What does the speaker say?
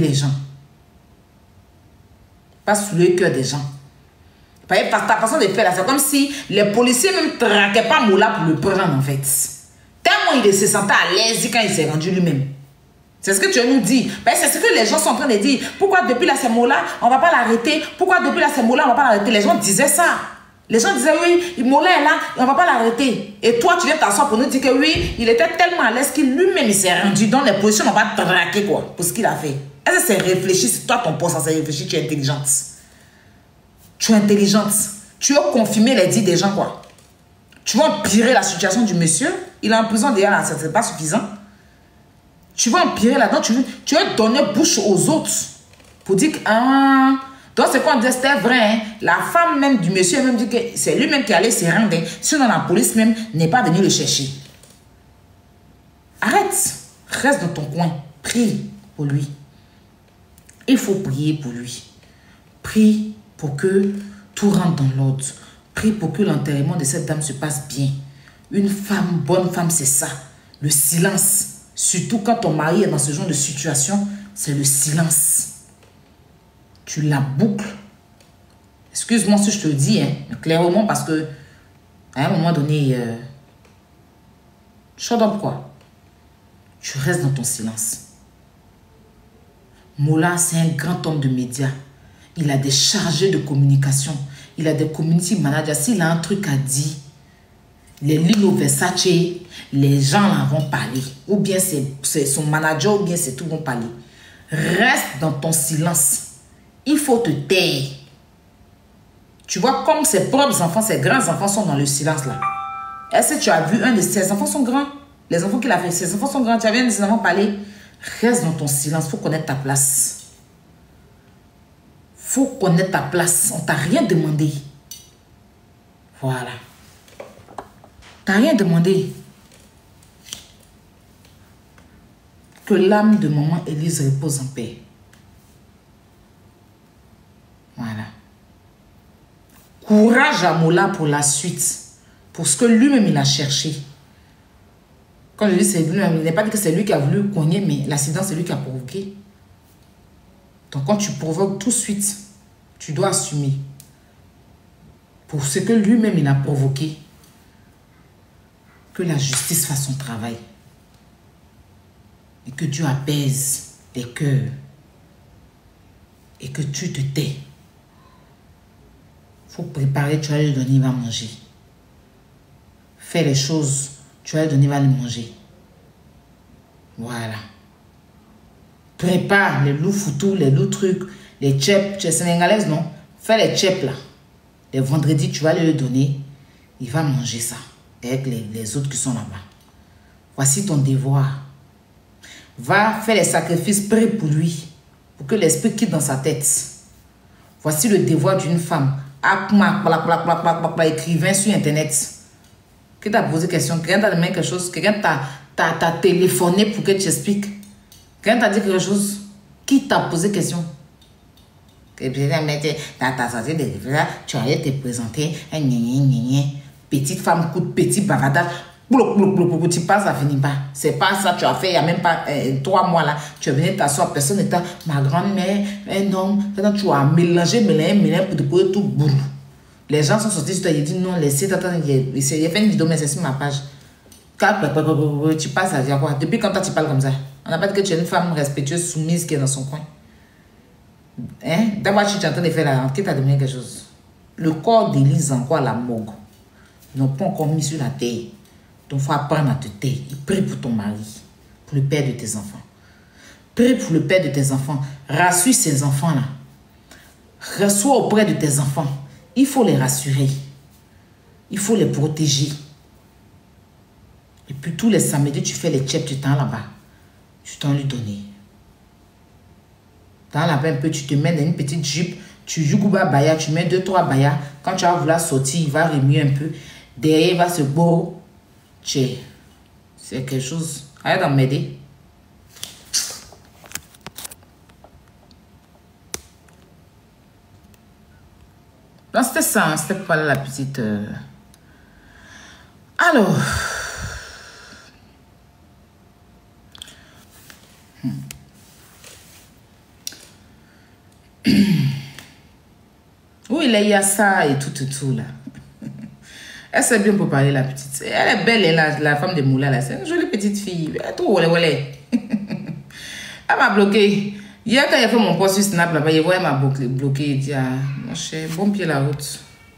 les gens. Pas soulever le cœur des gens. Par ta façon de faire là, c'est comme si les policiers même traquaient pas Mola pour le prendre en fait. Tellement il se sentait à l'aise quand il s'est rendu lui-même. C'est ce que tu nous dis. C'est ce que les gens sont en train de dire. Pourquoi depuis là c'est Mola, on va pas l'arrêter? Pourquoi depuis là c'est Mola, on va pas l'arrêter? Les gens disaient ça. Les gens disaient oui, Mola est là et on va pas l'arrêter. Et toi tu viens t'asseoir pour nous dire que oui, il était tellement à l'aise qu'il lui-même il s'est rendu dans les positions, on va traquer quoi pour ce qu'il a fait. Est-ce que c'est réfléchi? C'est toi ton poste, c'est réfléchi, tu es intelligente. Tu es intelligente. Tu veux confirmer les dits des gens, quoi. Tu veux empirer la situation du monsieur. Il est en prison déjà, là, c'est pas suffisant. Tu veux empirer là-dedans. Tu veux donner bouche aux autres. Pour dire que, ah, donc c'est quoi on dit, c'était vrai. Hein? La femme même du monsieur, elle même dit que c'est lui-même qui allait se rendre. Hein? Sinon, la police même n'est pas venue le chercher. Arrête. Reste dans ton coin. Prie pour lui. Il faut prier pour lui. Prie pour que tout rentre dans l'ordre. Prie pour que l'enterrement de cette dame se passe bien. Une femme, bonne femme, c'est ça. Le silence. Surtout quand ton mari est dans ce genre de situation, c'est le silence. Tu la boucles. Excuse-moi si je te le dis, hein, mais clairement parce que à un moment donné, shut up quoi. Tu restes dans ton silence. Mola, c'est un grand homme de médias. Il a des chargés de communication. Il a des community managers. S'il a un truc à dire, les Lilo Versace, les gens là vont parler. Ou bien c'est son manager, ou bien c'est tout vont parler. Reste dans ton silence. Il faut te taire. Tu vois, comme ses propres enfants, ses grands enfants sont dans le silence là. Est-ce que tu as vu un de ses enfants sont grands? Les enfants qu'il a fait, ses enfants sont grands. Tu as vu un de ses enfants parler? Reste dans ton silence. Il faut connaître ta place. Faut connaître ta place. On t'a rien demandé. Voilà. T'as rien demandé. Que l'âme de maman Élise repose en paix. Voilà. Courage à Mola pour la suite. Pour ce que lui-même il a cherché. Quand je dis c'est lui, il n'est pas dit que c'est lui qui a voulu cogner, mais l'accident c'est lui qui a provoqué. Donc quand tu provoques tout de suite, tu dois assumer. Pour ce que lui-même il a provoqué. Que la justice fasse son travail. Et que Dieu apaise les cœurs. Et que tu te tais. Il faut préparer, tu vas lui donner, il va manger. Fais les choses, tu vas lui donner, il va les manger. Voilà. Prépare les loups foutous, les loups trucs, les tchèpes. Tu es sénégalaise, non? Fais les tchèpes là. Les vendredis, tu vas lui donner, il va manger ça. Avec les autres qui sont là-bas. Voici ton devoir. Va faire les sacrifices, prie pour lui. Pour que l'esprit quitte dans sa tête. Voici le devoir d'une femme. Écrivain sur internet. Qui t'a posé question? Quelqu'un t'a demandé quelque chose? Quelqu'un t'a téléphoné pour que tu expliques? Quelqu'un t'a dit quelque chose? Qui t'a posé question? T'as sorti de tu allais te présenter. Petite femme, coup de petit bavardage. Tu passes, ça finit pas. C'est pas ça, tu as fait il n'y a même pas 3 mois là. Tu es venu t'asseoir, personne n'était. Ma grand-mère, un homme. Tu as mélangé pour te poser tout bourreau. Les gens sont sortis, tu as dit non, laissez, il fait une vidéo, mais c'est sur ma page. Tu passes à dire quoi? Depuis quand tu parles comme ça? On n'a pas dit que tu es une femme respectueuse, soumise qui est dans son coin. Hein? D'abord, tu es en train de faire la rente. Qui t'a demandé quelque chose? Le corps d'Élise encore à la morgue. Ils n'ont pas encore mis sur la terre. Donc, il faut apprendre à te taire. Prie pour ton mari, pour le père de tes enfants. Prie pour le père de tes enfants. Rassure ces enfants-là. Reçois auprès de tes enfants. Il faut les rassurer. Il faut les protéger. Et puis, tous les samedis, tu fais les tchèpes, tu t'en là-bas. Tu t'en lui donner. Dans là-bas un peu, tu te mets dans une petite jupe. Tu joues Gouba Baya, tu mets 2-3 Baya. Quand tu vas vouloir sortir, il va remuer un peu. Derrière, il va se bourrer. C'est quelque chose. Arrête d'en m'aider. Non, c'était ça. Hein, c'était pas la petite... Alors... Oui, il y a ça et tout là. Elle sait bien pour parler, la petite. Elle est belle, la femme de Moula là. C'est une jolie petite fille. Elle est trop Elle m'a bloqué. Hier, quand il a fait mon post sur Snap là-bas, il m'a bloqué. Il dit, ah, mon cher, bon pied la route.